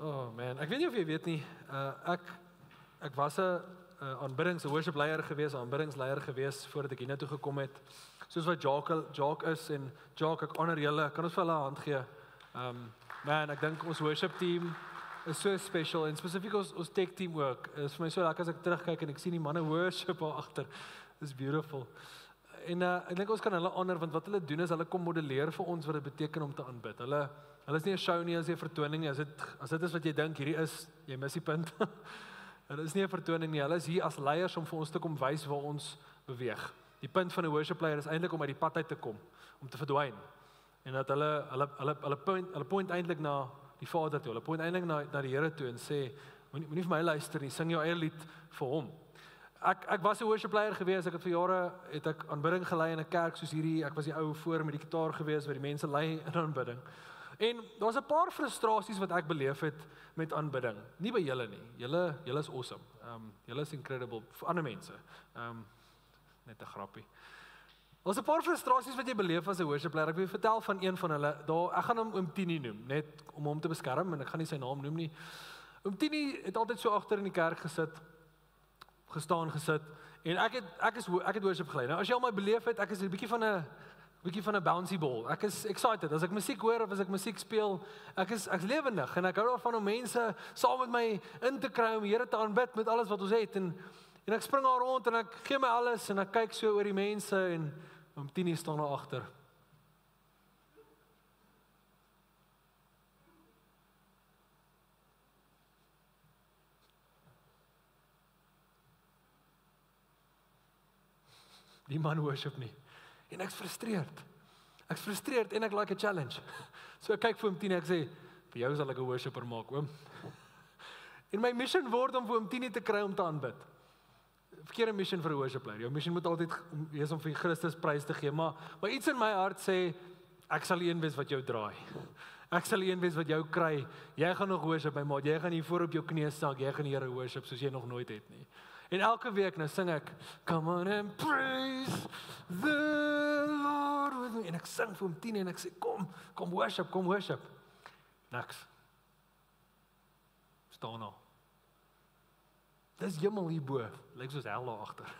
Oh man, ek weet nie of jy weet nie, ek was 'n aanbiddings, 'n worship leier gewees, 'n aanbiddingsleier gewees voordat ek hiernatoe gekom het. Soos wat Jacques is en Jacques, ek honor julle, kan ons vir hulle 'n hand gee. Man, ek dink ons worship team is so special en spesifiek ons tech team ook. Is vir my so lekker as ek terugkyk en ek sien die manne worship daar agter. Dis beautiful. En ek dink ons kan hulle honor want wat hulle doen is hulle kom modelleer vir ons wat dit beteken om te aanbid. Hulle is nie 'n show nie, as jy 'n vertoning nie. As dit is wat jy dink hierdie is, jy mis die punt. Hulle is nie 'n vertoning nie. Hulle is hier as leiers om vir ons te kom wys waar ons beweeg. Die punt van 'n worship leier is eintlik om uit die pad uit te kom, om te verdwyn. En dat hulle point eintlik na die Vader toe. Hulle point eintlik na die Here toe en sê, moenie vir my luister nie, sing jou eie lied vir hom. Ek was 'n worship leier gewees, ek het vir jare aanbidding gelei in 'n kerk soos hierdie, ek was die ou voor met die gitaar gewees wat die mense lei in aanbidding. En daar's 'n paar frustrasies wat ek beleef het met aanbidding. Nie by julle nie. Julle is awesome. Julle is incredible vir ander mense. Net 'n grappie. Daar's 'n paar frustrasies wat jy beleef as 'n worship leier. Ek wil vertel van een van hulle. Ek gaan hom Oom Tini noem, net om hom te beskerm en ek gaan nie sy naam noem nie. Oom Tini het altyd so agter in die kerk gesit en ek het worship gelei. Nou as jy al my beleef het, ek is 'n bietjie van 'n bouncy ball. Ek is excited as ek musiek hoor of as ek musiek speel. Ek's lewendig en ek hou daarvan om mense saam met my in te kry om die Here te aanbid met alles wat ons het en ek spring daar rond en ek gee my alles en ek kyk so oor die mense en Oom Tini staan daar agter. Die man worship nie. En ek's frustreerd en ek like 'n challenge. So ek kyk vir Oom Tini en ek sê, vir jou sal ek 'n worshipper maak, oom. En my mission word om vir Oom Tini te kry om te aanbid. Verkeerde mission vir 'n worship leier. Jou mission moet altyd wees om vir Christus prys te gee, maar iets in my hart sê, ek sal die een wees wat jou draai. Ek sal die een wees wat jou kry. Jy gaan nog worship, my maat. Jy gaan hier voor op jou knieë staan. Jy gaan die Here worship soos jy nog nooit het nie. En elke week nou sing ek, come on and praise the Lord with me. En ek sing vir Oom Tini en ek sê, kom worship. Niks. Staan nou. Dis hemel hierbo, lyk soos hel daar agter.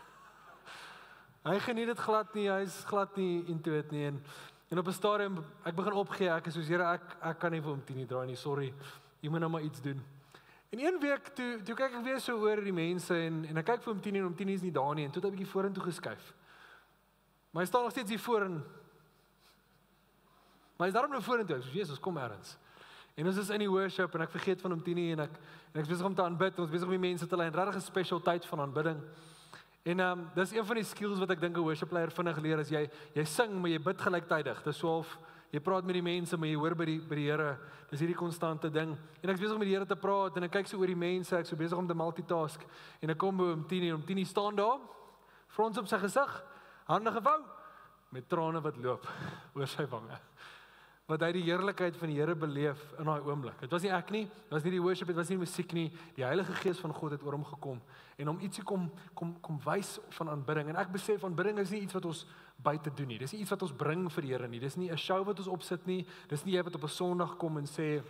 Hy geniet dit glad nie, hy's glad nie into it nie. En op 'n stadium, ek begin opgee, ek is soos, Here, ek kan nie vir Oom Tini draai nie, sorry, jy moet nou maar iets doen. En een week, toe kyk ek weer so oor die mense, en ek kyk vir Oom Tini, en Oom Tini is nie daar nie, en toe het hy 'n bietjie vorentoe geskuif. Maar hy staan nog steeds hier voor, maar hy is daarom nou vorentoe, ek sê, Jesus, kom ergens. En ons is in die worship, en ek vergeet van Oom Tini, en ek is besig om te aanbid, ons is besig om die mense te lei, en regtig 'n special tyd van aanbidding. En dis een van die skills wat ek dink 'n worship leier vinnig leer, is jy sing, maar jy bid gelyktydig. Dis so of jy praat met die mense, maar jy hoor by die Here. Dis hierdie konstante ding. En ek is besig om met die Here te praat, en ek kyk so oor die mense, ek is so besig om te multitask, en ek kom by Oom Tini, en Oom Tini staan daar, frons op sy gesig, hande gevou, met trane wat loop oor sy wange. Wat hy die heerlikheid van die Here beleef in daai oomblik. Dit was nie ek nie, dit was nie die worship, dit was nie die musiek nie, die Heilige Gees van God het oor hom gekom, en om ietsie kom wys van aanbidding, en ek besef, aanbidding is nie iets wat ons buite doen nie, dis nie iets wat ons bring vir die Here nie, dis nie 'n show wat ons opsit nie, dis nie jy wat op 'n Sondag kom en sê,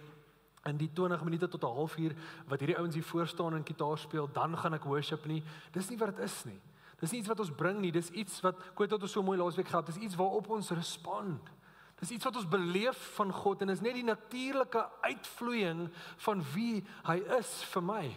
in die 20 minute tot 'n halfuur, wat hierdie ouens hier voor staan en gitaar speel, dan gaan ek worship nie, dis nie wat dit is nie, dis nie iets wat ons bring nie, dis iets wat, ek weet wat ons so mooi laasweek gehad, dis iets waarop ons respond. Dis iets wat ons beleef van God, en is net die natuurlike uitvloeiing van wie hy is vir my.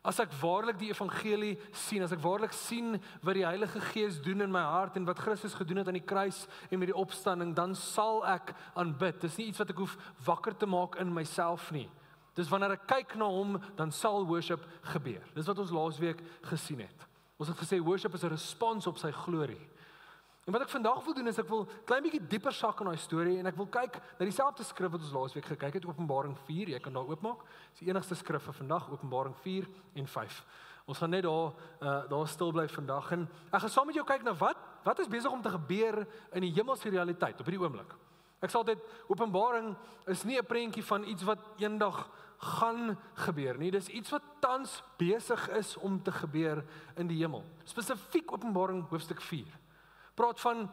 As ek waarlik die evangelie sien, as ek waarlik sien wat die Heilige Gees doen in my hart, en wat Christus gedoen het aan die kruis, en met die opstanding, dan sal ek aanbid. Dis nie iets wat ek hoef wakker te maak in myself nie. Dis wanneer ek kyk na hom, dan sal worship gebeur. Dis wat ons laasweek gesien het. Ons het gesê, worship is 'n respons op sy glorie. En wat ek vandag wil doen is, ek wil klein bietjie dieper sak in daai storie, en ek wil kyk na dieselfde skrif wat ons laasweek gekyk het, Openbaring 4, jy kan daar oopmaak, dis die enigste skrif vir vandag, Openbaring 4 en 5. Ons gaan net daar stil bly vandag, en ek gaan saam met jou kyk na wat is besig om te gebeur in die hemelse realiteit, op hierdie oomblik. Ek sê altyd, Openbaring is nie 'n prentjie van iets wat eendag gaan gebeur nie, dis iets wat tans besig is om te gebeur in die hemel. Spesifiek Openbaring hoofstuk 4. Praat van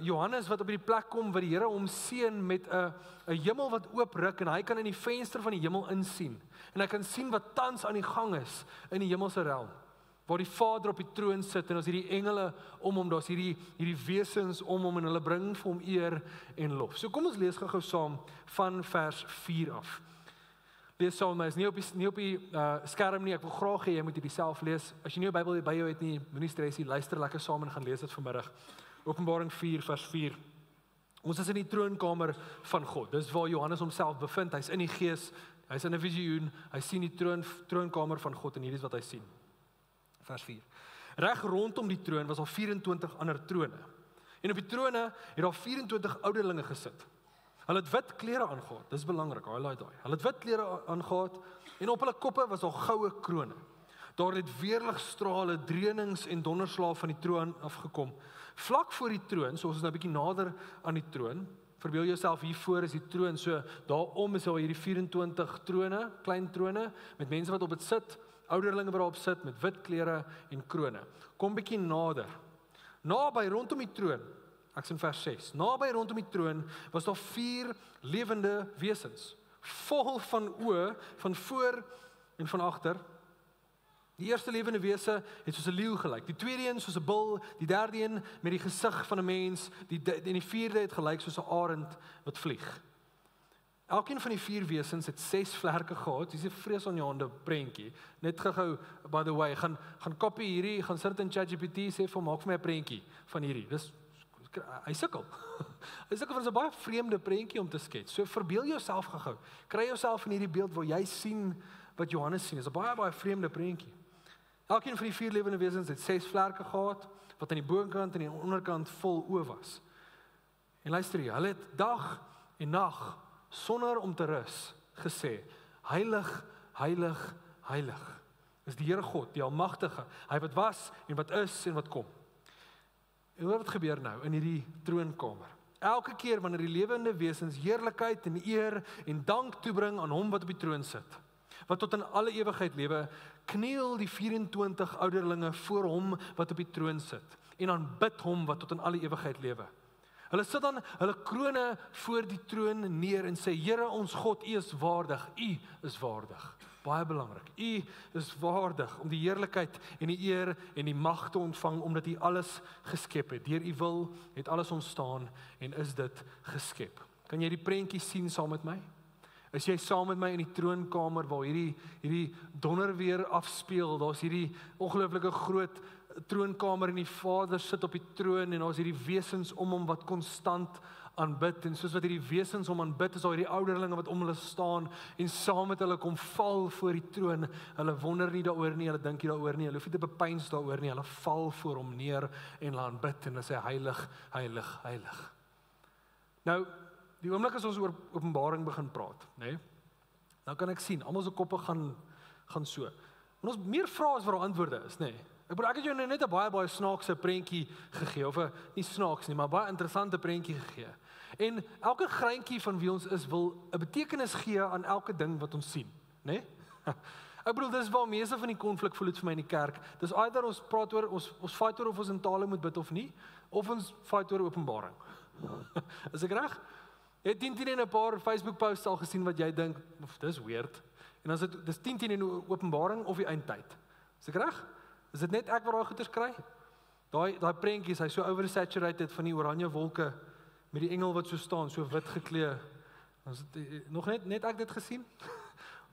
Johannes wat op die plek kom waar die Here hom seën met 'n hemel wat oopruk en hy kan in die venster van die hemel insien. En hy kan sien wat tans aan die gang is in die hemelse realm. Waar die Vader op die troon sit en ons hierdie engele om hom, daar's hierdie wesens om hom en hulle bring vir hom eer en lof. So kom ons lees gou saam van vers 4 af. Lees saam met my, is nie op die skerm nie, ek wil graag hê jy moet dit self lees. As jy nie 'n Bybel by jou het nie, moenie stres nie, luister lekker saam en gaan lees dit vanmiddag. Openbaring 4 vers 4. Ons is in die troonkamer van God. Dis waar Johannes homself bevind. Hy's in die gees, hy's in 'n visioen, hy sien die troonkamer van God en hierdie is wat hy sien. Vers 4. Reg rondom die troon was al 24 ander trone. En op die trone het daar 24 ouderlinge gesit. Hulle het wit klere aangehad. Dis belangrik, highlight daai. Hulle het wit klere aangehad en op hulle koppe was daar goue krone. Daar het weerligstrale, dreunings en donderslae van die troon afgekom. Vlak voor die troon, so ons is nou 'n bietjie nader aan die troon. Verbeel jouself hier voor is die troon, so daarom is daar hierdie 24 trone, klein trone met mense wat op dit sit, ouderlinge wat daarop sit met wit klere en krone. Kom bietjie nader. Naby rondom die troon, ek's in vers 6. Naby rondom die troon was daar 4 lewende wesens, vol van oë van voor en van agter. Die eerste lewende wese het soos 'n leeu gelyk, die tweede een soos 'n bul, die derde een met die gesig van 'n mens, en die vierde het gelyk soos 'n arend wat vlieg. Elkeen van die 4 wesens het 6 vlerke gehad. Dis 'n vreesaanjaende prentjie. Net gou, by the way, gaan kopie hierdie, gaan sit in ChatGPT sê vir maak vir my 'n prentjie van hierdie. Dis hy sukkel. Hy sukkel vir 'n baie vreemde prentjie om te skets. So verbeel jouself gou. Kry jouself in hierdie beeld waar jy sien wat Johannes sien. Dis 'n baie vreemde prentjie. Elkeen van die 4 lewende wesens het 6 vlerke gehad wat aan die bokant en die onderkant vol oë was. En luister hier, hulle het dag en nag sonder om te rus gesê: Heilig, heilig, heilig is die Here God, die Almagtige, hy wat was en wat is en wat kom. En hoor wat gebeur nou in hierdie troonkamer. Elke keer wanneer die lewende wesens heerlikheid en eer en dank toebring aan hom wat op die troon sit, wat tot in alle ewigheid lewe, kniel die 24 ouderlinge voor hom wat op die troon sit en aanbid hom wat tot in alle ewigheid lewe. Hulle sit dan hulle krone voor die troon neer en sê: Here ons God, U is waardig, U is waardig. Baie belangrik. U is waardig om die heerlikheid en die eer en die mag te ontvang omdat U alles geskep het. Deur U wil het alles ontstaan en is dit geskep. Kan jy die prentjie sien saam met my? Is jy saam met my in die troonkamer waar hierdie donderweer afspeel? Daar's hierdie ongelooflike groot troonkamer en die Vader sit op die troon en daar's hierdie wesens om hom wat konstant aanbid en soos wat hierdie wesens hom aanbid, is daar hierdie ouderlinge wat om hulle staan en saam met hulle kom val voor die troon. Hulle wonder nie daaroor nie, hulle dink nie daaroor nie, hulle hoef nie te bepeins daaroor nie, hulle val voor hom neer en hulle aanbid en hulle sê: Heilig, heilig, heilig. Nou, die oomblik as ons oor Openbaring begin praat, nê? Dan kan ek sien, almal se koppe gaan so. En ons meer vrae as wat daar antwoorde is, nê? Ek het jou net 'n baie snaakse prentjie gegee, of nie snaaks nie, maar baie interessante prentjie gegee. En elke greintjie van wie ons is, wil 'n betekenis gee aan elke ding wat ons sien, nê? Ek bedoel, dis waar meeste van die konflik voel het vir my in die kerk. Dis either ons praat oor, ons fight oor of ons in tale moet bid of nie, of ons fight oor Openbaring. Is ek reg? Jy het 10 in 'n paar Facebook posts al gesien wat jy dink, dis weird. En dan is dis 10 in Openbaring of die eindtyd. Is ek reg? Is dit net ek wat daai goeters kry? Daai prentjies, hy so oversaturated van die oranje wolke met die engel wat so staan, so wit geklee. Ons het nog net ek dit gesien.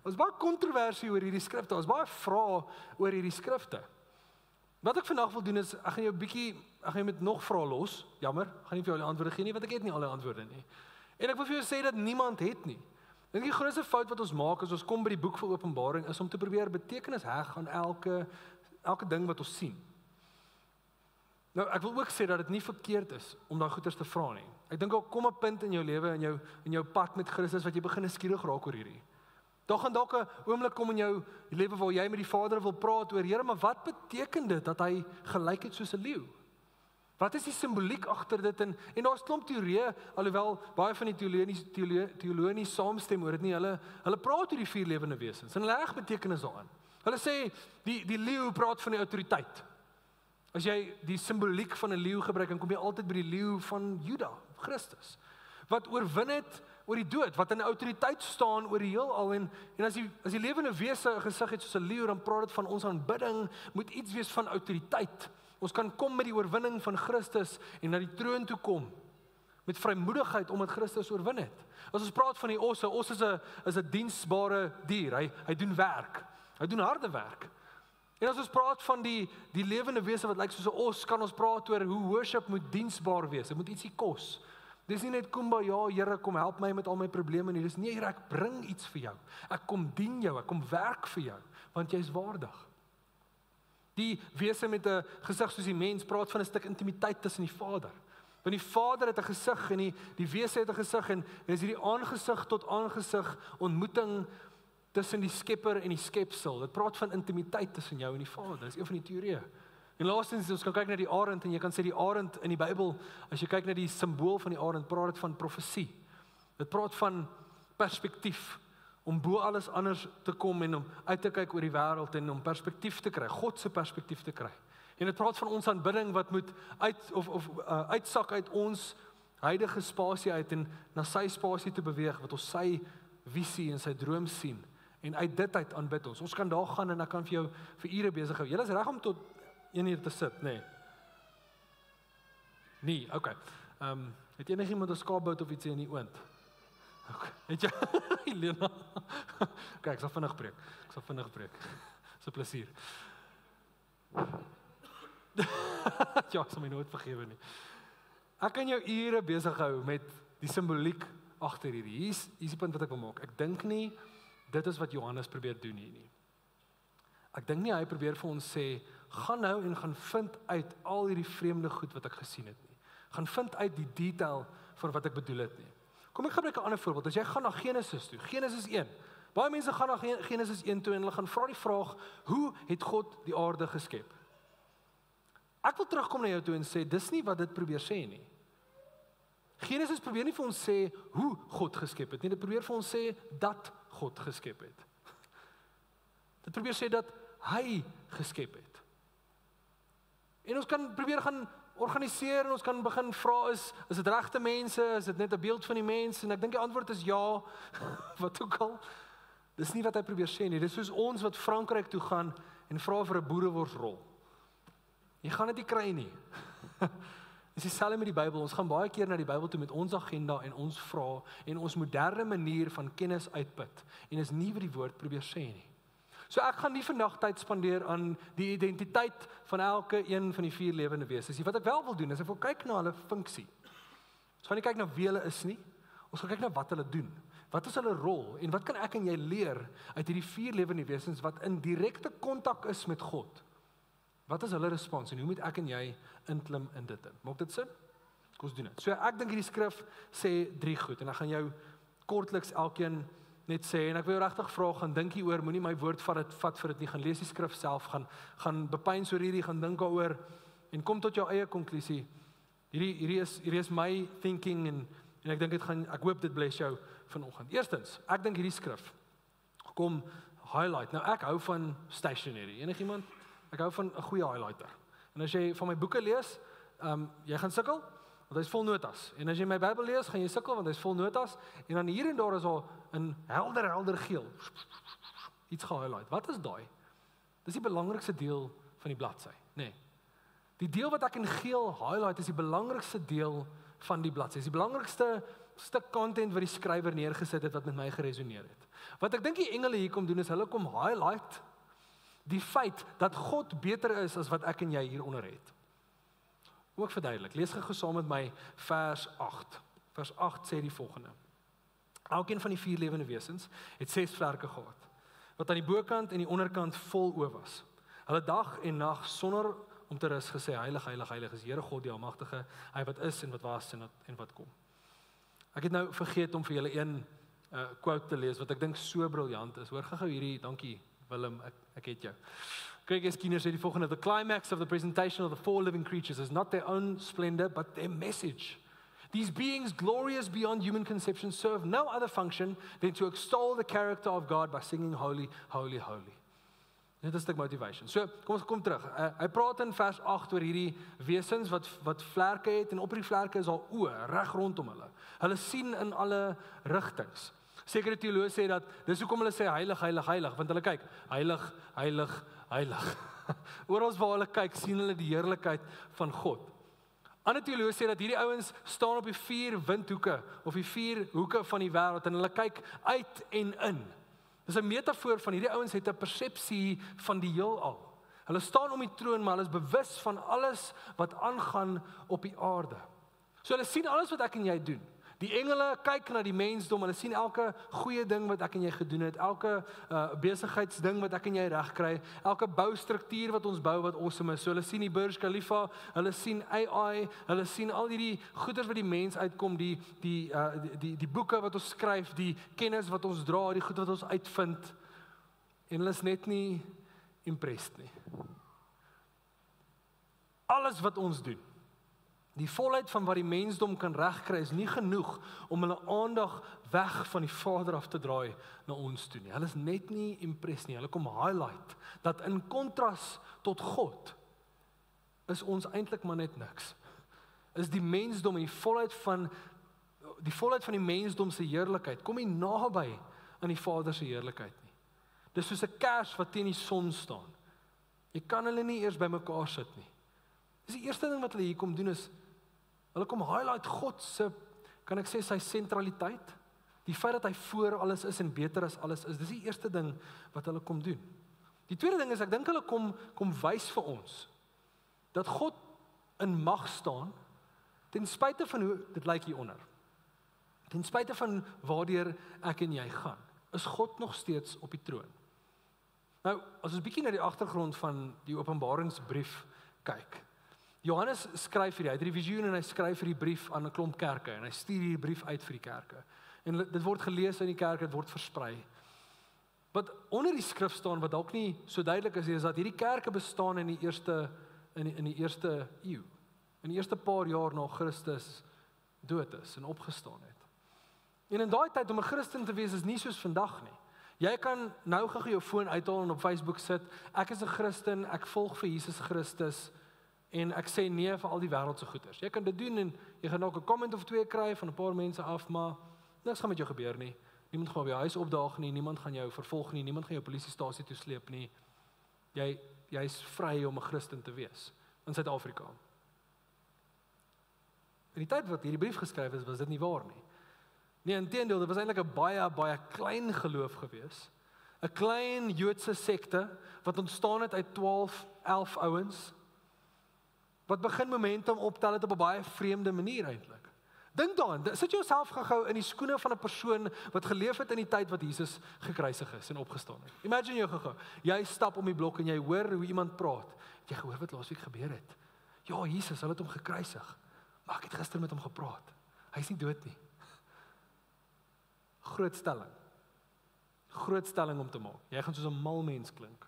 Ons baie kontroversie oor hierdie skrifte. Ons baie vrae oor hierdie skrifte. Wat ek vandag wil doen is ek gaan jou met nog vrae los. Jammer, ek gaan nie vir jou al die antwoorde gee nie, want ek het nie al die antwoorde nie. En ek wil vir jou sê dat niemand het nie. Dink die grootste fout wat ons maak as ons kom by die boek van Openbaring is om te probeer betekenis heg aan elke ding wat ons sien. Nou, ek wil ook sê dat dit nie verkeerd is om daai goeters te vra nie. Ek dink ook kom 'n punt in jou lewe in jou pad met Christus wat jy begin nuuskierig raak oor hierdie. Daar gaan dalk 'n oomblik kom in jou lewe waar jy met die Vader wil praat oor: Here, maar wat beteken dit dat hy gelyk het soos 'n leeu? Wat is die simboliek agter dit? En daar's klomp teorieë, alhoewel baie van die teoloë nie saamstem oor dit nie. Hulle praat oor die 4 lewende wesens en hulle reg betekenis daarin. Hulle sê die leeu praat van die autoriteit. As jy die simboliek van 'n leeu gebruik, dan kom jy altyd by die leeu van Juda, Christus, wat oorwin het oor die dood, wat in autoriteit staan oor die heelal, en as die lewende wese 'n gesig het soos 'n leeu, dan praat dit van ons aanbidding moet iets wees van autoriteit. Ons kan kom met die oorwinning van Christus en na die troon toe kom met vrymoedigheid omdat Christus oorwin het. As ons praat van die os is 'n diensbare dier. Hy doen werk. Hy doen harde werk. En as ons praat van die lewende wese wat lyk soos 'n os, kan ons praat oor hoe worship moet diensbaar wees. Dit moet ietsie kos. Dis nie net kumbaya, Here, kom help my met al my probleme nie. Dis nee, Here, ek bring iets vir jou. Ek kom dien jou, ek kom werk vir jou, want jy's waardig. Die wese met 'n gesig soos die mens praat van 'n stuk intimiteit tussen die Vader. Want die Vader het 'n gesig en die wese het 'n gesig en is hierdie aangesig tot aangesig ontmoeting tussen die Skepper en die skepsel. Dit praat van intimiteit tussen jou en die Vader. Dis een van die teorieë. En laastens, ons kan kyk na die arend en jy kan sê die arend in die Bybel, as jy kyk na die simbool van die arend, praat dit van profesie. Dit praat van perspektief, om bo alles anders te kom en om uit te kyk oor die wêreld en om perspektief te kry, God se perspektief te kry. En dit praat van ons aanbidding wat moet uitsak uit ons huidige spasie uit en na sy spasie te beweeg, wat ons sy visie en sy droom sien. En uit dit uit aanbid ons. Ons kan daar gaan en ek kan vir jou vir ure besig hou. Julle is reg om tot 1 uur te sit, nê? Nee, okay. Het enigiemand 'n skaapbout of iets in die oond? Okay. Het jy Elena? Kyk, ek sal vinnig preek. Dis 'n plesier. Ja, ek sal my nooit vergewe nie. Ek kan jou ure besig hou met die simboliek agter hierdie. Hier is die punt wat ek wil maak. Ek dink nie dit is wat Johannes probeer doen hier nie. Ek dink nie hy probeer vir ons sê, gaan nou en gaan vind uit al hierdie vreemde goed wat ek gesien het nie. Gaan vind uit die detail van wat ek bedoel het nie. Kom ek gebruik 'n ander voorbeeld. As jy gaan na Genesis toe, Genesis 1. Baie mense gaan na Genesis 1 toe en hulle gaan vra die vraag, hoe het God die aarde geskep? Ek wil terugkom na jou toe en sê, dis nie wat dit probeer sê nie. Genesis probeer nie vir ons sê hoe God geskep het nie, dit probeer vir ons sê dat God geskep het. Dit probeer sê dat hy geskep het. En ons kan probeer gaan organiseer en ons kan begin vra, is dit regte mense, is dit net 'n beeld van die mens? En ek dink die antwoord is ja, wat ook al. Dis nie wat hy probeer sê nie, dis soos ons wat Frankryk toe gaan en vra vir 'n boereworsrol. Jy gaan dit nie kry nie. Dis dieselfde met die Bybel, ons gaan baie keer na die Bybel toe met ons agenda en ons vra en ons moderne manier van kennis uitput. En is nie wat die woord probeer sê nie. So ek gaan nie vandag tyd spandeer aan die identiteit van elke een van die 4 lewende wesens. Wat ek wel wil doen, is ek wil kyk na hulle funksie. Ons gaan nie kyk na wie hulle is nie, ons gaan kyk na wat hulle doen. Wat is hulle rol en wat kan ek en jy leer uit hierdie 4 lewende wesens wat in direkte kontak is met God? Wat is hulle respons en hoe moet ek en jy inklim in dit in? Maak dit sin? Kom ons doen dit. So ek dink hierdie skrif sê 3 goed en ek gaan jou kortliks elkeen net sê, en ek wil jou regtig vra, gaan dink hieroor, moenie my woord vat vir dit nie, gaan lees die skrif self, gaan bepeins oor hierdie, gaan dink daaroor, en kom tot jou eie konklusie. Hierdie is my thinking, en ek dink ek hoop dit bless jou vanoggend. Eerstens, ek dink hierdie skrif, kom highlight, nou ek hou van stationery, enigiemand? Ek hou van 'n goeie highlighter, en as jy van my boeke lees, jy gaan sukkel, want hy's vol notas. En as jy my Bybel lees, gaan jy sukkel want hy's vol notas. En dan hier en daar is al 'n helder geel. Iets ge-highlight. Wat is daai? Dis die belangrikste deel van die bladsy, nê. Nee. Die deel wat ek in geel highlight is die belangrikste deel van die bladsy. Dis die belangrikste stuk content wat die skrywer neergesit het wat met my geresoneer het. Wat ek dink die engele hier kom doen is hulle kom highlight die feit dat God beter is as wat ek en jy hieronder het. Ook verduidelik. Lees gou saam met my vers 8. Vers 8 sê die volgende. Elkeen van die 4 lewende wesens het 6 vlerke gehad, wat aan die bokant en die onderkant vol oë was. Hulle dag en nag sonder om te rus gesê, heilig, heilig, heilig is Here God die Almagtige, hy wat is en wat was en wat kom. Ek het nou vergeet om vir julle een quote te lees wat ek dink so briljant is. Hoor gou hierdie, dankie Willem, ek het jou. Craig S. Keener sê die volgende, the climax of the presentation of the 4 living creatures is not their own splendor, but their message. These beings, glorious beyond human conception, serve no other function than to extol the character of God by singing, holy, holy, holy. Net 'n stuk motivation. So, kom ons kom terug. Hy praat in vers 8 oor hierdie wesens wat vlerke het en op die vlerke is daar oë reg rondom hulle. Hulle sien in alle rigtings. Sekere teoloë sê dat dis hoekom hulle sê heilig, heilig, heilig, want hulle kyk heilig, heilig, heilig. Oral waar hulle kyk, sien hulle die heerlikheid van God. Ander teoloë sê dat hierdie ouens staan op die 4 windhoeke of die 4 hoeke van die wêreld en hulle kyk uit en in. Dis 'n metafoor van hierdie ouens het 'n persepsie van die heelal. Hulle staan om die troon, maar hulle is bewus van alles wat aangaan op die aarde. So hulle sien alles wat ek en jy doen. Die engele kyk na die mensdom, hulle sien elke goeie ding wat ek en jy gedoen het, elke besigheidsding wat ek en jy regkry, elke boustruktuur wat ons bou wat awesome is. So hulle sien die Burj Khalifa, hulle sien AI, hulle sien al hierdie goeders wat die mens uitkom, die boeke wat ons skryf, die kennis wat ons dra, die goed wat ons uitvind. En hulle is net nie impressed nie. Alles wat ons doen, die volheid van wat die mensdom kan regkry is nie genoeg om hulle aandag weg van die Vader af te draai na ons toe nie. Hulle is net nie impressed nie. Hulle kom highlight dat in kontras tot God is ons eintlik maar net niks. Is die mensdom en die volheid van die mensdom se heerlikheid kom nie naby aan die Vader se heerlikheid nie. Dis soos 'n kers wat teen die son staan. Jy kan hulle nie eers bymekaar sit nie. Dis die eerste ding wat hulle hier kom doen is hulle kom highlight God se, kan ek sê, sy sentraliteit. Die feit dat hy voor alles is en beter as alles is. Dis die eerste ding wat hulle kom doen. Die tweede ding is ek dink hulle kom wys vir ons dat God in mag staan ten spyte van hoe dit lyk hieronder. Ten spyte van waardeur ek en jy gaan, is God nog steeds op die troon. Nou, as ons bietjie na die agtergrond van die Openbaringsbrief kyk. Johannes skryf hierdie, hy het die visioen en hy skryf hierdie brief aan 'n klomp kerke en hy stuur hierdie brief uit vir die kerke. En dit word gelees in die kerke, dit word versprei. Wat onder die skrif staan wat dalk nie so duidelik is dat hierdie kerke bestaan in die eerste eeu. In die eerste paar jaar na Christus dood is en opgestaan het. En in daai tyd om 'n Christen te wees is nie soos vandag nie. Jy kan nou gou jou foon uithaal en op Facebook sit, ek is 'n Christen, ek volg vir Jesus Christus. En ek sê nee vir al die wêreldse goeders. Jy kan dit doen en jy gaan dalk 'n comment of 2 kry van 'n paar mense af, maar niks gaan met jou gebeur nie. Niemand gaan by jou huis opdaag nie, niemand gaan jou vervolg nie, niemand gaan jou polisiestasie toe sleep nie. Jy's vry om 'n Christen te wees in Suid-Afrika. In die tyd wat hierdie brief geskryf is, was dit nie waar nie. Nee, inteendeel, dit was eintlik 'n baie klein geloof gewees. 'n Klein Joodse sekte wat ontstaan het uit 11 ouens. Wat begin momentum optel het op 'n baie vreemde manier eintlik. Dink daaraan, sit jouself gou in die skoene van 'n persoon wat geleef het in die tyd wat Jesus gekruisig is en opgestaan het. Imagine jou gou. Jy stap om die blok en jy hoor hoe iemand praat. Het jy gehoor wat laasweek gebeur het? Ja, Jesus, hulle het hom gekruisig. Maar ek het gister met hom gepraat. Hy's nie dood nie. Groot stelling om te maak. Jy gaan soos 'n mal mens klink.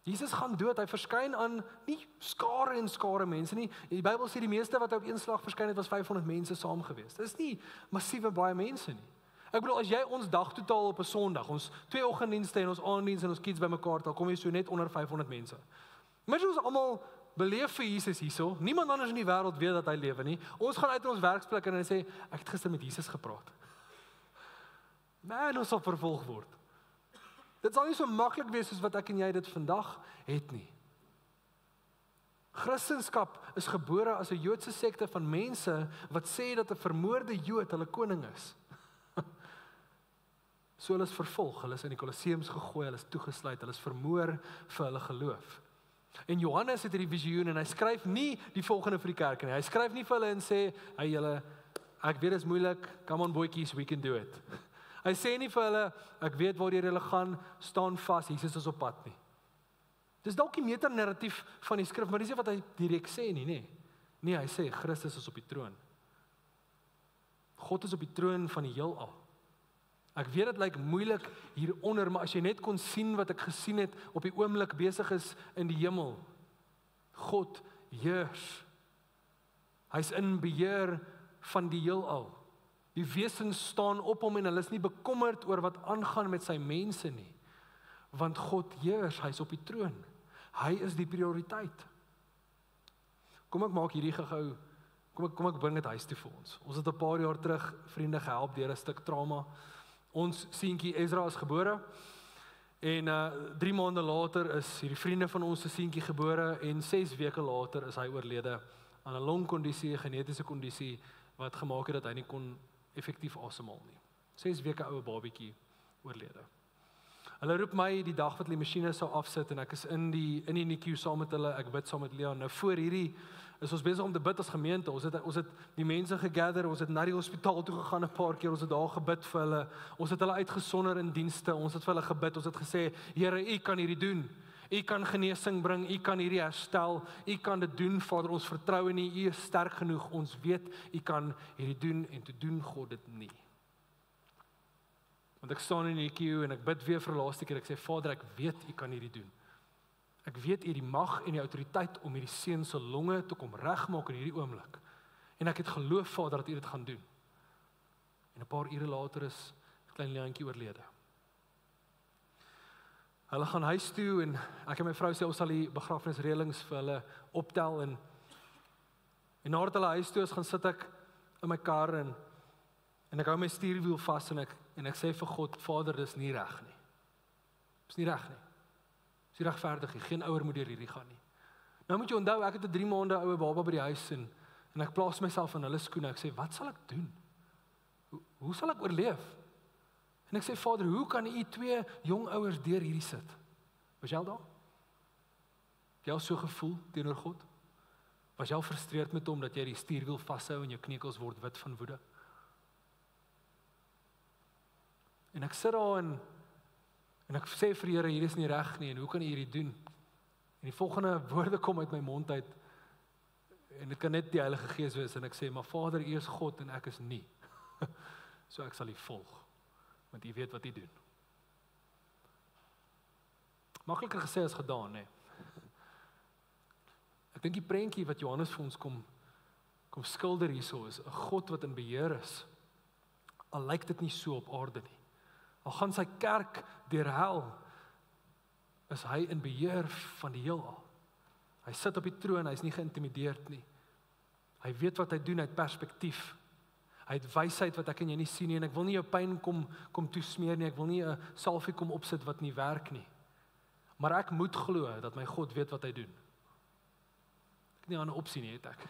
Jesus gaan dood, hy verskyn aan nie skare en skare mense nie. Die Bybel sê die meeste wat op een slag verskyn het was 500 mense saam gewees. Dit is nie massiewe baie mense nie. Ek bedoel as jy ons dagtotaal op 'n Sondag, ons 2 oggenddienste en ons aanddiens en ons kids bymekaar, dan kom jy so net onder 500 mense. Maar ons almal beleef vir Jesus hierso. Niemand anders in die wêreld weet dat hy lewe nie. Ons gaan uit ons werksplek en hy sê ek het gister met Jesus gepraat. Man, ons sal vervolg word. Dit sal nie so maklik wees soos wat ek en jy dit vandag het nie. Christendom is gebore as 'n Joodse sekte van mense wat sê dat 'n vermoorde Jood hulle koning is. So hulle is vervolg, hulle is in die Kolosseums gegooi, hulle is toegesluit, hulle is vermoor vir hulle geloof. En Johannes het hierdie visioen en hy skryf nie die volgende vir die kerk nie. Hy skryf nie vir hulle en sê, "Hey julle, ek weet dit is moeilik, come on boetjies, we can do it." Hy sê nie vir hulle, ek weet waar julle gaan, staan vas, Jesus is op pad nie. Dis dalk die metanarratief van die skrif, maar dis nie wat hy direk sê nie, Nee, hy sê Christus is op die troon. God is op die troon van die heelal. Ek weet dit lyk moeilik hieronder, maar as jy net kon sien wat ek gesien het op die oomblik besig is in die hemel. God heers. Hy's in beheer van die heelal. Die wesens staan op hom en hulle is nie bekommerd oor wat aangaan met sy mense nie. Want God heers, hy is op die troon. Hy is die prioriteit. Kom ek maak hierdie gehou, kom ek bring dit huis toe vir ons. Ons het 'n paar jaar terug vriende gehelp deur 'n stuk trauma. Ons seentjie Ezra is gebore en 3 maande later is hierdie vriende van ons se seentjie gebore en 6 weke later is hy oorlede aan 'n longkondisie, 'n genetiese kondisie wat gemaak het dat hy nie kon effektief asemhaal nie. 6 weke oue babietjie oorlede. Hulle roep my die dag wat die masjiene sou afsit en ek is in die NICU saam met hulle, ek bid saam met Leon. Nou voor hierdie is ons besig om te bid as gemeente. Ons het die mense gegather, ons het na die hospitaal toe gegaan 'n paar keer, ons het daar gebid vir hulle. Ons het hulle uitgesonder in dienste. Ons het vir hulle gebid. Ons het gesê, Here, U kan hierdie doen. U kan genesing bring, U kan hierdie herstel. U kan dit doen, Vader. Ons vertrou in U. U is sterk genoeg. Ons weet U kan hierdie doen en toe doen God dit nie. Want ek staan in die queue en ek bid weer vir die laaste keer. Ek sê, Vader, ek weet U kan hierdie doen. Ek weet U het die mag en die autoriteit om hierdie seun se longe te kom regmaak in hierdie oomblik. En ek het geloof, Vader, dat U dit gaan doen. En 'n paar ure later is klein Leantjie oorlede. Hulle gaan huis toe en ek en my vrou sê ons sal die begrafnisreëlings vir hulle optel en nadat hulle huis toe is, gaan sit ek in my kar en ek hou my stuurwiel vas en ek sê vir God, Vader, dis nie reg nie. Dis nie reg nie. Dis nie regverdig nie. Geen ouer moet deur hierdie gaan nie. Nou moet jy onthou, ek het 'n 3 maande oue baba by die huis en ek plaas myself in hulle skoene. Ek sê, wat sal ek doen? Hoe sal ek oorleef? En ek sê, Vader, hoe kan U 2 jong ouers deur hierdie sit? Was jy al daar? Het jy al so gevoel teenoor God? Was jy al frustreerd met hom dat jy die stuurwiel vashou en jou kneukels word wit van woede? En ek sit daar en ek sê vir die Here, hier is nie reg nie en hoe kan U hierdie doen? En die volgende woorde kom uit my mond uit en dit kan net die Heilige Gees wees en ek sê, maar Vader, U is God en ek is nie. So ek sal U volg, want U weet wat U doen. Makliker gesê as gedaan, nee. Ek dink die prentjie wat Johannes vir ons kom skilder hierso is 'n God wat in beheer is. Al lyk dit nie so op aarde nie. Al gaan sy kerk deur hel, is hy in beheer van die heelal. Hy sit op die troon, hy is nie geïntimideerd nie. Hy weet wat hy doen, hy het perspektief. Hy het wysheid wat ek en jy nie sien nie en ek wil nie jou pyn kom toesmeer nie, ek wil nie 'n salfie kom opsit wat nie werk nie. Maar ek moet glo dat my God weet wat hy doen. Ek het nie 'n ander opsie nie, het ek.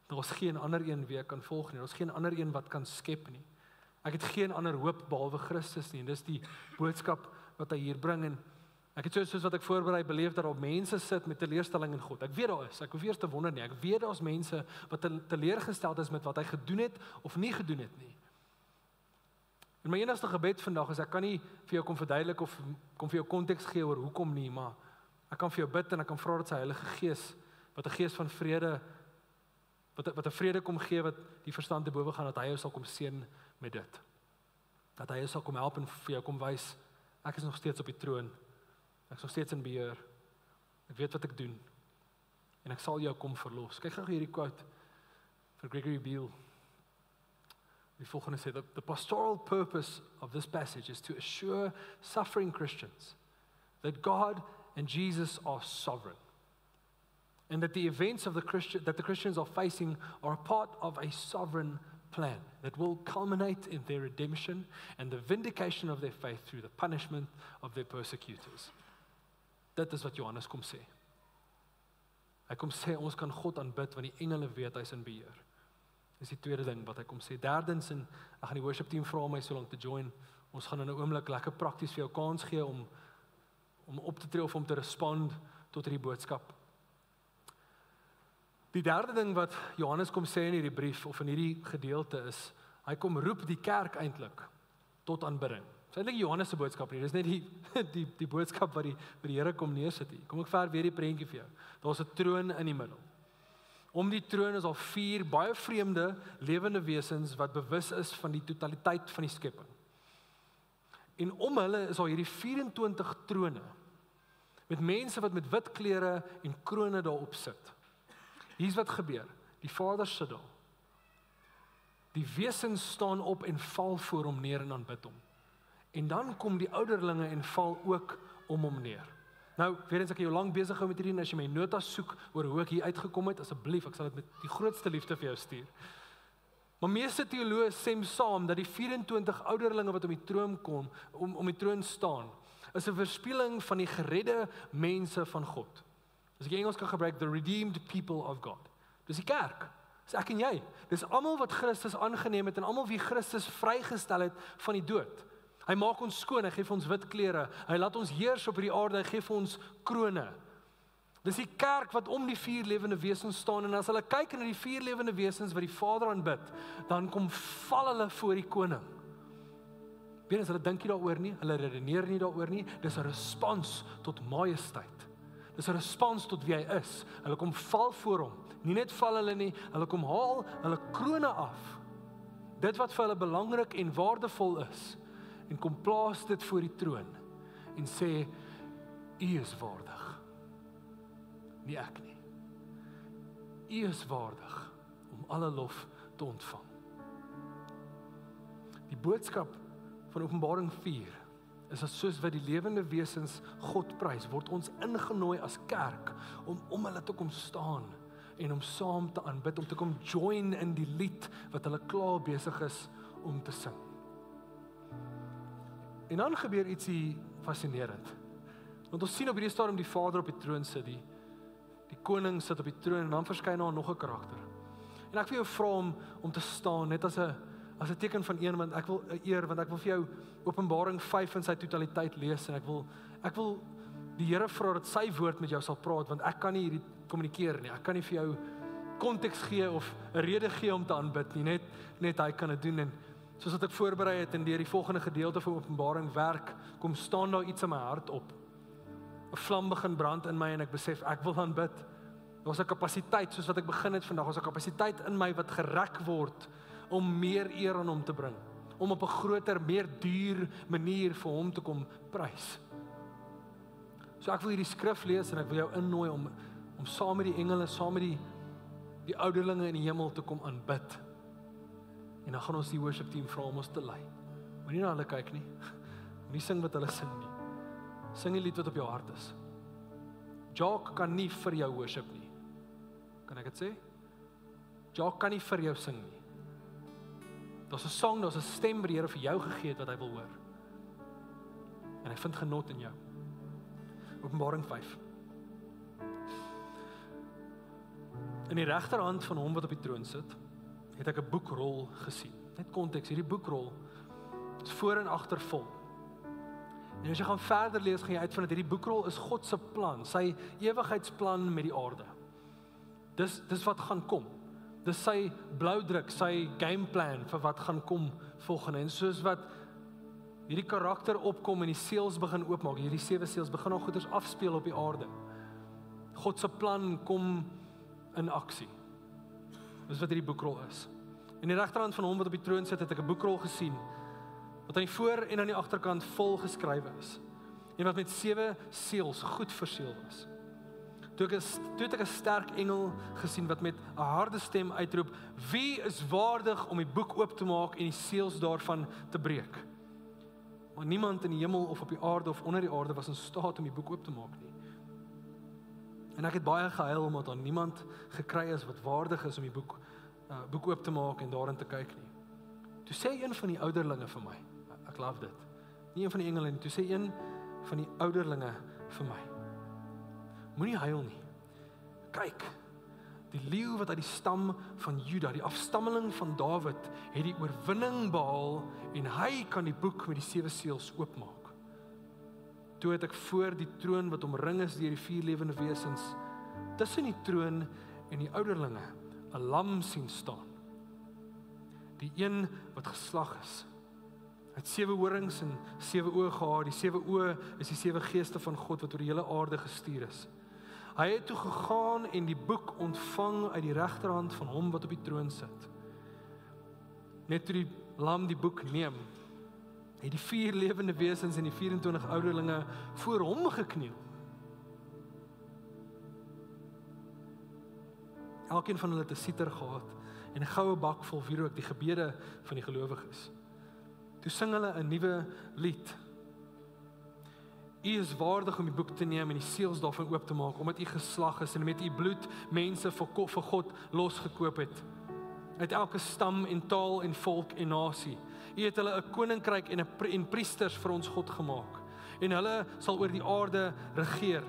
Daar is geen ander een wie ek kan volg nie, daar is geen ander een wat kan skep nie. Ek het geen ander hoop behalwe Christus nie en dis die boodskap wat hy hier bring en ek het soos wat ek voorberei beleef dat daar mense sit met teleurstelling in God. Ek weet daar is, ek hoef eers te wonder nie. Ek weet daar's mense wat teleurgesteld is met wat hy gedoen het of nie gedoen het nie. En my enigste gebed vandag is ek kan nie vir jou kom verduidelik of kom vir jou konteks gee oor hoekom nie, maar ek kan vir jou bid en ek kan vra dat sy Heilige Gees, wat 'n gees van vrede, wat 'n vrede kom gee wat die verstand te bowe gaan, dat hy jou sal kom seën met dit. Dat hy jou sal kom help en vir jou kom wys, ek is nog steeds op die troon. Ek is nog steeds in beheer. Ek weet wat ek doen. En ek sal jou kom verlos. Kyk gou hierdie quote van Gregory Beale. Die volgende sê that the pastoral purpose of this passage is to assure suffering Christians that God and Jesus are sovereign. And that the events that the Christians are facing are a part of a sovereign plan that will culminate in their redemption and the vindication of their faith through the punishment of their persecutors. Dit is wat Johannes kom sê. Hy kom sê ons kan God aanbid want die engele weet hy's in beheer. Dis die tweede ding wat hy kom sê. Derdens, en ek gaan die worship team vra my so lank te join. Ons gaan in 'n oomblik lekker prakties vir jou kans gee om op te tree of om te respond tot hierdie boodskap. Die derde ding wat Johannes kom sê in hierdie brief of in hierdie gedeelte is, hy kom roep die kerk eintlik tot aanbidding. Dis eintlik Johannes se boodskap nie, dis net die boodskap wat die Here kom neersit hier. Kom ek ver weer die prentjie vir jou. Daar's 'n troon in die middel. Om die troon is al 4 baie vreemde lewende wesens wat bewus is van die totaliteit van die skepping. En om hulle is al hierdie 24 trone met mense wat met wit klere en krones daarop sit. Hier's wat gebeur. Die Vader sit daar. Die wesens staan op en val voor hom neer en aanbid hom. En dan kom die ouderlinge en val ook om hom neer. Nou, weer eens ek jou lank besig hou met hierdie, en as jy my notas soek oor hoe ek hier uitgekom het, asseblief, ek sal dit met die grootste liefde vir jou stuur. Maar meeste teoloë stem saam dat die 24 ouderlinge wat om die troon kom, om die troon staan, is 'n verspieëling van die geredde mense van God. As ek Engels kan gebruik, the redeemed people of God. Dis die kerk. Dis ek en jy. Dis almal wat Christus aangeneem het en almal wie Christus vrygestel het van die dood. Hy maak ons skoon, hy gee vir ons wit klere, hy laat ons heers op hierdie aarde, hy gee vir ons krone. Dis die kerk wat om die 4 lewende wesens staan, en as hulle kyk na die 4 lewende wesens wat die Vader aanbid, dan kom val hulle voor die koning. Weet as hulle dink nie daaroor nie, hulle redeneer nie daaroor nie, dis 'n respons tot majesteit. Dis 'n respons tot wie hy is. Hulle kom val voor hom. Nie net val hulle nie, hulle kom haal hulle krone af. Dit wat vir hulle belangrik en waardevol is, en kom plaas dit voor die troon en sê, U is waardig. Nie ek nie. U is waardig om alle lof te ontvang. Die boodskap van Openbaring 4 is dat soos wat die lewende wesens God prys, word ons ingenooi as kerk om hulle te kom staan en om saam te aanbid, om te kom join in die lied wat hulle klaar besig is om te sing. En dan gebeur ietsie fascinerend. Want ons sien op hierdie stadium die Vader op die troon sit, die koning sit op die troon, en dan verskyn daar nog 'n karakter. En ek wil jou vra om te staan, net as 'n teken van eer, want ek wil vir jou Openbaring 5 in sy totaliteit lees, en ek wil die Here vra dat sy woord met jou sal praat, want ek kan nie hierdie kommunikeer nie, ek kan nie vir jou konteks gee of 'n rede gee om te aanbid nie, net hy kan dit doen, en soos wat ek voorberei het en deur die volgende gedeelte van Openbaring werk, kom staan daar iets in my hart op. 'n Vlam begin brand in my en ek besef ek wil aanbid. Daar's 'n kapasiteit, soos wat ek begin het vandag, daar's 'n kapasiteit in my wat gerek word om meer eer aan hom te bring, om op 'n groter, meer duur manier vir hom te kom prys. So ek wil hierdie skrif lees en ek wil jou innooi om saam met die engele, saam met die ouderlinge in die hemel te kom aanbid. En dan gaan ons die worship team vra om ons te lei. Moenie na hulle kyk nie. Moenie sing wat hulle sing nie. Sing die lied wat op jou hart is. Jock kan nie vir jou worship nie. Kan ek dit sê? Jock kan nie vir jou sing nie. Daar's 'n sang, daar's 'n stem wat die Here vir jou gegee het wat hy wil hoor. En hy vind genot in jou. Openbaring 5. In die regterhand van hom wat op die troon sit, het ek 'n boekrol gesien. Net konteks, hierdie boekrol is voor en agter vol. En as jy gaan verder lees, gaan jy uitvind dat hierdie boekrol is God se plan, sy ewigheidsplan met die aarde. Dis wat gaan kom. Dis sy bloudruk, sy gameplan vir wat gaan kom volgende. En soos wat hierdie karakter opkom en die seels begin oopmaak, hierdie 7 seels begin al goeders afspeel op die aarde. God se plan kom in aksie. Dis wat hierdie boekrol is. In die regterhand van hom wat op die troon sit, het ek 'n boekrol gesien, wat aan die voor en aan die agterkant vol geskrywe is, en wat met 7 seels goed verseël is. Toe het ek 'n sterk engel gesien wat met 'n harde stem uitroep, wie is waardig om die boek oop te maak en die seels daarvan te breek? Maar niemand in die hemel of op die aarde of onder die aarde was in staat om die boek oop te maak nie. En ek het baie gehuil omdat daar niemand gekry is wat waardig is om die boek oop te maak en daarin te kyk nie. Toe sê een van die ouderlinge vir my, ek love dit, nie een van die engele nie, toe sê een van die ouderlinge vir my, moenie huil nie. Kyk, die leeu wat uit die stam van Juda, die afstammeling van Dawid, het die oorwinning behaal en hy kan die boek met die 7 seels oopmaak. Toe het ek voor die troon wat omring is deur die 4 lewende wesens, tussen die troon en die ouderlinge, 'n lam sien staan. Die een wat geslag is. Hy het 7 horings en 7 oë gehad. Die 7 oë is die 7 geeste van God wat oor die hele aarde gestuur is. Hy het toe gegaan en die boek ontvang uit die regterhand van hom wat op die troon sit. Net toe die lam die boek neem, het die 4 lewende wesens en die 24 ouderlinge voor hom gekniel. Elkeen van hulle het 'n siter gehad en 'n goue bak vol wierook, die gebede van die gelowiges. Toe sing hulle 'n nuwe lied. U is waardig om die boek te neem en die seels daarvan oop te maak, omdat u geslag is en met u bloed mense vir God losgekoop het. Uit elke stam en taal en volk en nasie. U het hulle 'n koninkryk en priesters vir ons God gemaak. En hulle sal oor die aarde regeer.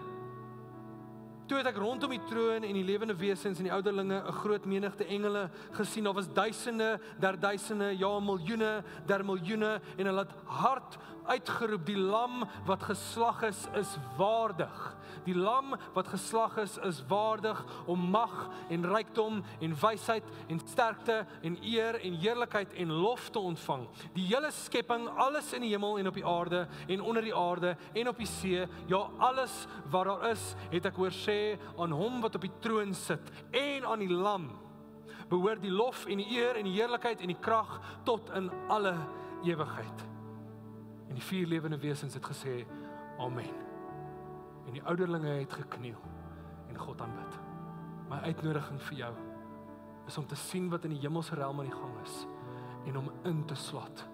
Toe het ek rondom die troon en die lewende wesens en die ouderlinge 'n groot menigte engele gesien. Daar was duisende, der duisende, ja miljoene, der miljoene, en hulle het hard uitgeroep, die lam wat geslag is waardig. Die lam wat geslag is waardig om mag en rykdom en wysheid en sterkte en eer en heerlikheid en lof te ontvang. Die hele skepping, alles in die hemel en op die aarde en onder die aarde en op die see, ja alles wat daar is, het ek hoor sê, aan hom wat op die troon sit en aan die lam behoort die lof en die eer en die heerlikheid en die krag tot in alle ewigheid. En die 4 lewende wesens het gesê, Amen. En die ouderlinge het gekniel en God aanbid. My uitnodiging vir jou is om te sien wat in die hemelse realm aan die gang is en om in te slot.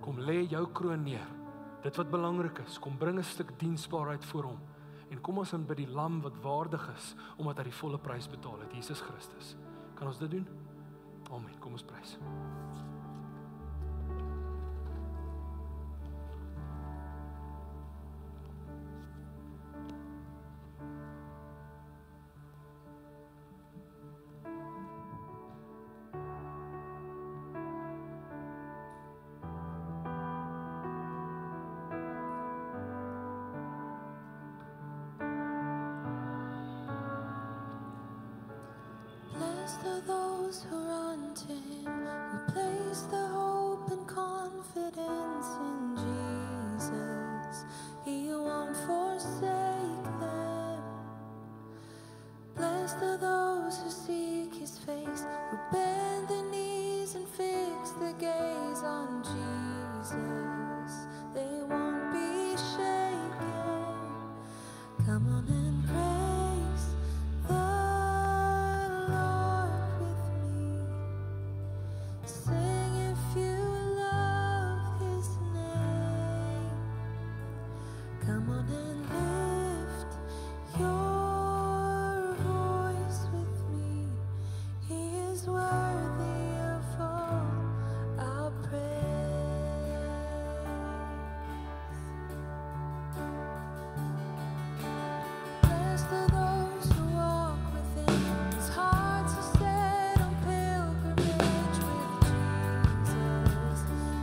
Kom lê jou kroon neer. Dit wat belangrik is, kom bring 'n stuk diensbaarheid voor hom. En kom ons aanbid die lam wat waardig is, omdat hy die volle prys betaal het, Jesus Christus. Kan ons dit doen? Amen. Kom ons prys. Blessed are those who run to him, who place their hope and confidence in Jesus. He won't forsake them. Blessed are those who seek his face, who bend their knees and fix their gaze on Jesus. They won't be shaken. Come on and praise the Lord with me. Sing if you love his name. Come on and lift your voice with me. He is worthy of all our praise. Blessed are those who walk with him, whose hearts are set on pilgrimage with Jesus.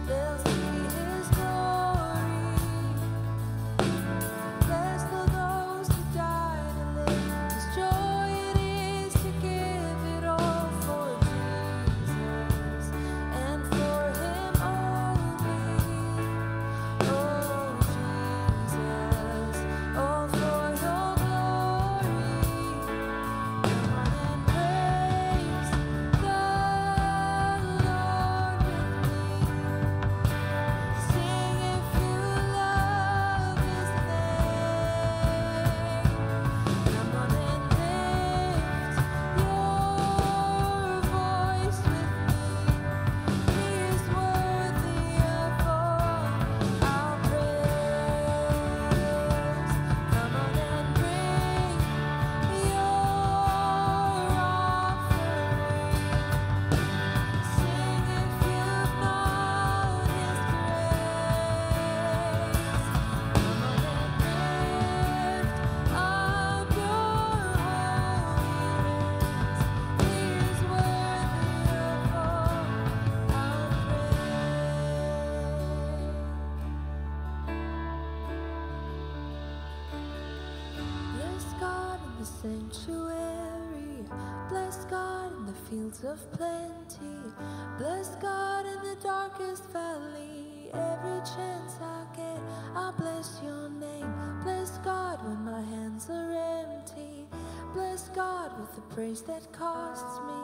They'll see his glory. Blessed are those who die to live, whose joy it is to give it all for Jesus and for him only. Oh Jesus, all for your glory. Come on and praise the Lord with me. Sing if you love his name. Come on and lift your voice with me. He is worthy of all our praise. Come on and bring your offering. Sing if you've known his grace. Come on and lift up your holiness. He is worthy of all our praise. Bless God in the sanctuary. Bless God in the fields of plenty. Bless God in the darkest valley. Every chance I get, I bless your name. Bless God when my hands are empty. Bless God with the praise that costs me.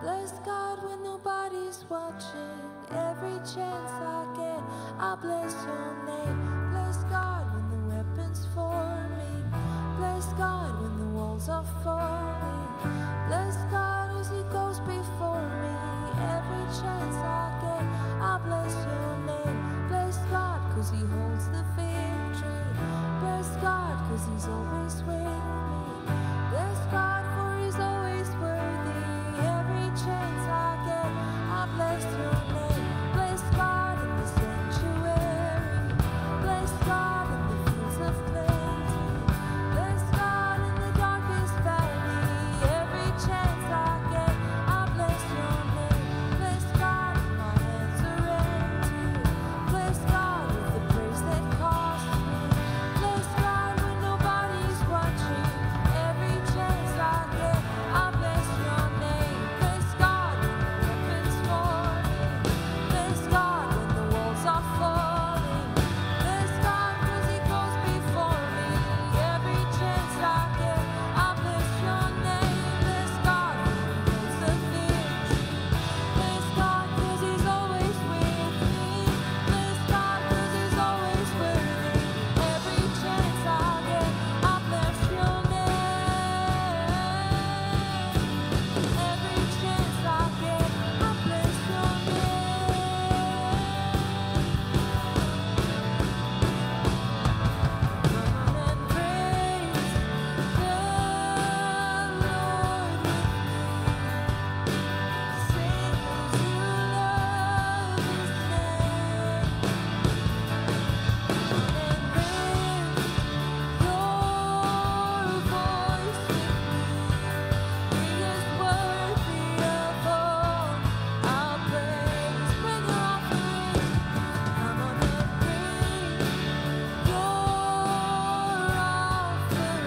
Bless God when nobody's watching. Every chance I get, I bless your name. Bless God when the weapons forming. Bless God when the walls are falling. Bless God as he goes before me. chance I get, I bless your name. Bless God, 'cause he holds the victory. Bless God, 'cause he's always with me. Bless God, for he's always worthy. Every chance I get, I bless your name. Bless God in the sanctuary. Bless God in the fields of plenty. Bless God in the darkest valley. Every chance I get, I bless your name. Bless God when my hands are empty. Bless God with the praise that costs me. Bless God when nobody's watching. Every chance I get, I bless your name. Bless God when the weapons forming. Bless God when the walls are falling. Bless God 'cause he goes before me. Every chance I get, I bless your name. Bless God when he holds the victory. Bless God 'cause he's always with me. Bless God 'cause he's always worthy. Every chance I get, I bless your name. Every chance I get, I bless your name. Come on and praise the Lord with me. Sing 'cause you love his name. And lift your voice with me. He is worthy of all our praise. Bring your offering. Come on and bring your offering.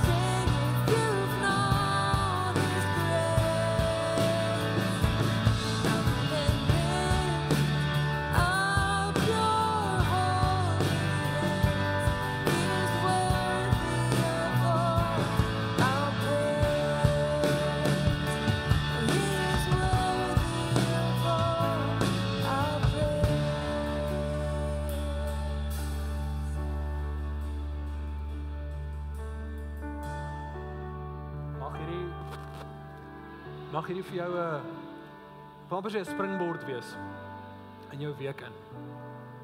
Sing if you've known his grace. Come on and lift up your holy hands. He is worthy of all our praise. He is worthy of all our praise. Mag hierdie vir jou 'n amper sê 'n springboard wees in jou week in.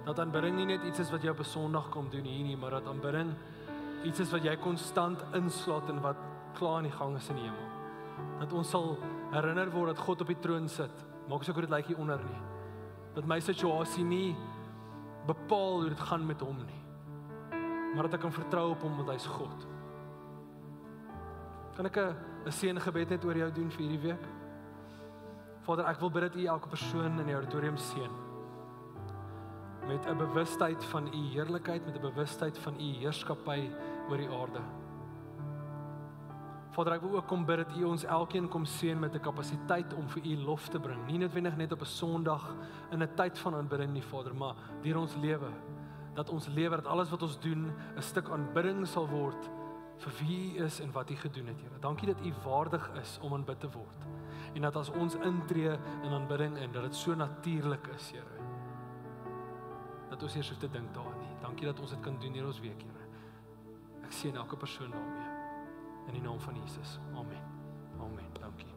Dat aanbidding nie net iets is wat jy op 'n Sondag kom doen hier nie, maar dat aanbidding iets is wat jy konstant inslaat en wat klaar in die gang is in die hemel. Dat ons sal herinner word dat God op die troon sit. Maak so ek hoe dit lyk hier onder nie. Dat my situasie nie bepaal hoe dit gaan met hom nie. Maar dat ek kan vertrou op hom want hy's God. Kan ek 'n seëngebed net oor jou doen vir hierdie week? Vader, ek wil bid dat U elke persoon in die auditorium seën. Met 'n bewustheid van U heerlikheid, met 'n bewustheid van U heerskappy oor die aarde. Vader, ek wil ook kom bid dat U ons elkeen kom seën met 'n kapasiteit om vir U lof te bring. Nie noodwendig net op 'n Sondag in 'n tyd van aanbidding nie, Vader, maar deur ons lewe. Dat ons lewe, dat alles wat ons doen 'n stuk aanbidding sal word vir wie U is en wat U gedoen het, Here. Dankie dat U waardig is om aanbid te word. En dat as ons intree in aanbidding en dat dit so natuurlik is, Here. Dat ons eers hoef te dink daaraan nie. Dankie dat ons dit kan doen hier ons week, Here. Ek seën elke persoon daarmee. In die naam van Jesus. Amen. Amen. Dankie.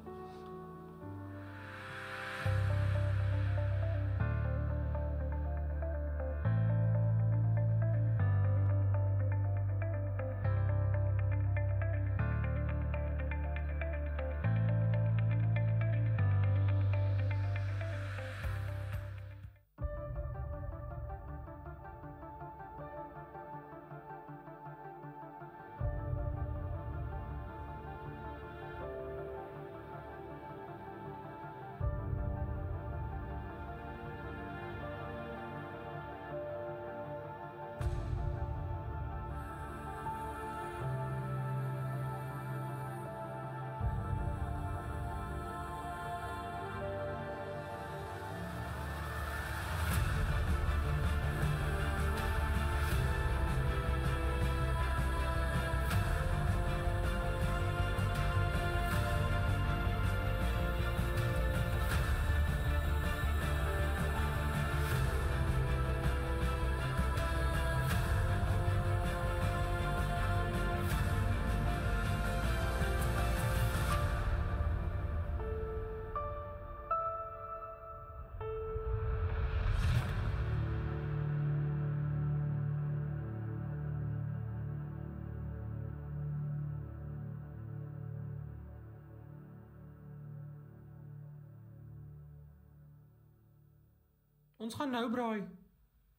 Ons gaan nou braai.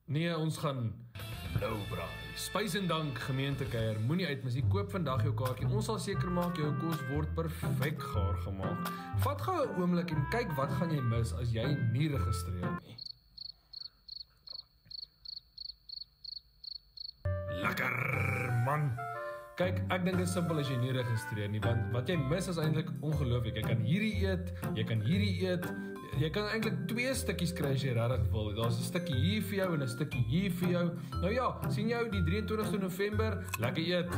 Nee, ons gaan blou braai. Spys en dank gemeentekuier, moenie uitmis nie, koop vandag jou kaartjie. Ons sal seker maak jou kos word perfek gaar gemaak. Vat gou 'n oomblik en kyk wat gaan jy mis as jy nie registreer nie. Lekker, man. Kyk, ek dink dit is simpel as jy nie registreer nie, want wat jy mis is eintlik ongelooflik. Jy kan hierdie eet, jy kan hierdie eet. Jy kan eintlik 2 stukkies kry as jy regtig wil. Daar's 'n stukkie hier vir jou en 'n stukkie hier vir jou. Nou ja, sien jou die 23ste November. Lekker eet.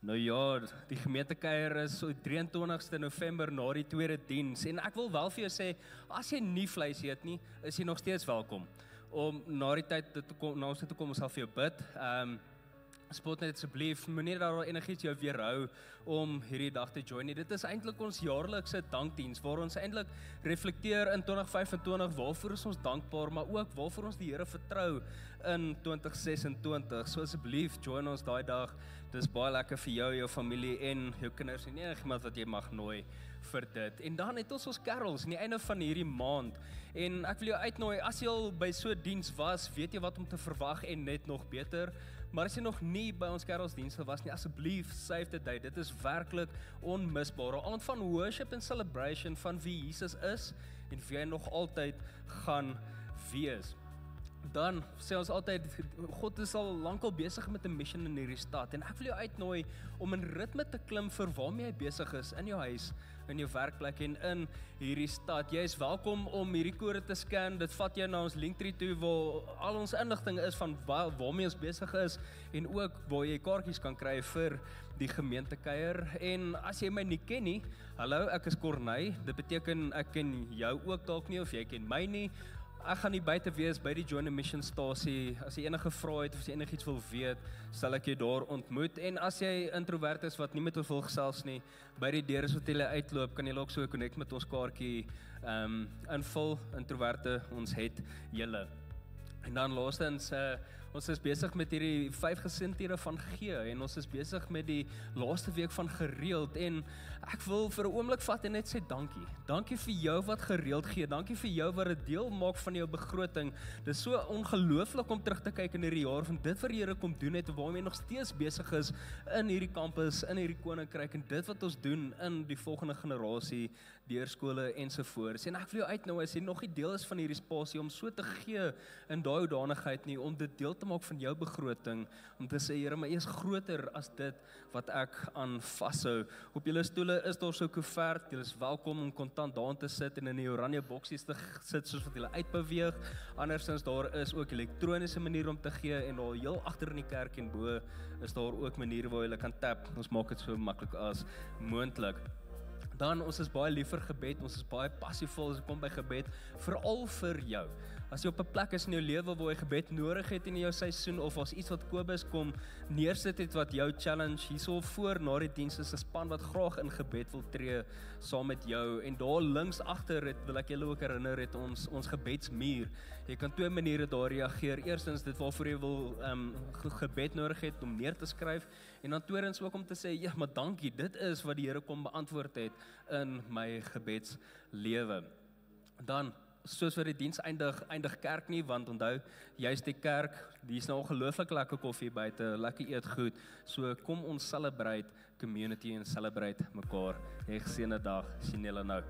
Nou ja, die gemeentekuier is so 23ste November na die tweede diens en ek wil wel vir jou sê, as jy nie vleis eet nie, is jy nog steeds welkom om na die tyd na ons toe kom, ons sal vir jou bid. Spot net asseblief, moenie dat daar enigiets jou weerhou om hierdie dag te join nie. Dit is eintlik ons jaarlikse dankdiens waar ons eintlik reflekteer in 2025 waarvoor is ons dankbaar, maar ook waarvoor ons die Here vertrou in 2026. So asseblief join ons daai dag. Dis baie lekker vir jou, jou familie en jou kinders en enigiemand wat jy mag nooi vir dit. En dan het ons carols aan die einde van hierdie maand. En ek wil jou uitnooi, as jy al by so 'n diens was, weet jy wat om te verwag en net nog beter. Maar as jy nog nie by ons carolsdienste was nie, asseblief save the day. Dit is werklik onmisbaar. Aand van worship en celebration van wie Jesus is en wie hy nog altyd gaan wees. Dan sê ons altyd, God is al lankal besig met 'n mission in hierdie stad en ek wil jou uitnooi om in ritme te klim vir waarmee hy besig is in jou huis, in jou werkplek en in hierdie stad. Jy is welkom om hierdie kode te scan. Dit vat jou na ons Linktree toe waar al ons inligting is van waarmee ons besig is en ook waar jy kaartjies kan kry vir die gemeentekuier. En as jy my nie ken nie, hallo, ek is Corneille. Dit beteken ek ken jou ook dalk nie of jy ken my nie. Ek gaan nie buite wees by die Join the Mission stasie. As jy enige vrae het of as jy enigiets wil weet, sal ek jou daar ontmoet. En as jy introvert is wat nie met ons wil gesels nie, by die deur is wat jy uitloop, kan jy ook so connect met ons kaartjie invul. Introverte, ons het julle. En dan laastens, ons is besig met hierdie 5 gesindhede van gee en ons is besig met die laaste week van gereeld en ek wil vir 'n oomblik vat en net sê dankie. Dankie vir jou wat gereeld gee. Dankie vir jou wat dit deel maak van jou begroting. Dit is so ongelooflik om terug te kyk in hierdie jaar van dit wat die Here kom doen het en waarmee hy nog steeds besig is in hierdie kampus, in hierdie koninkryk en dit wat ons doen in die volgende generasie, deur skole ensovoorts. En ek wil jou uitnooi as jy nog nie deel is van hierdie spasie om so te gee in daai hoedanigheid nie, om dit deel te maak van jou begroting, om te sê, Here, maar U is groter as dit wat ek aan vashou. Op julle stoele is daar so 'n koevert, julle is welkom om kontant daar te sit en in die oranje boksies te sit soos wat julle uitbeweeg. Andersins daar is ook elektroniese maniere om te gee en daar heel agter in die kerk en bo is daar ook maniere waar jy kan tap. Ons maak dit so maklik as moontlik. Dan, ons is baie lief vir gebed, ons is baie passievol as dit kom by gebed, veral vir jou. As jy op 'n plek is in jou lewe waar jy gebed nodig het in jou seisoen, of as iets wat Kobus kom neersit het wat jou challenge, hierso voor na die diens is 'n span wat graag in gebed wil tree saam met jou. En daar links agter wil ek julle ook herinner het ons gebedsmuur. Jy kan 2 maniere daar reageer. Eerstens dit waarvoor jy wil gebed nodig het om neer te skryf en dan tweedens ook om te sê, ja, maar dankie, dit is wat die Here kom beantwoord het in my gebedslewe. Dan soos wat die diens eindig kerk nie, want onthou, jy's die kerk, dis nou ongelooflik lekker koffie buite, lekker eet goed. So kom ons celebrate community en celebrate mekaar. Geseënde dag, sien julle nou.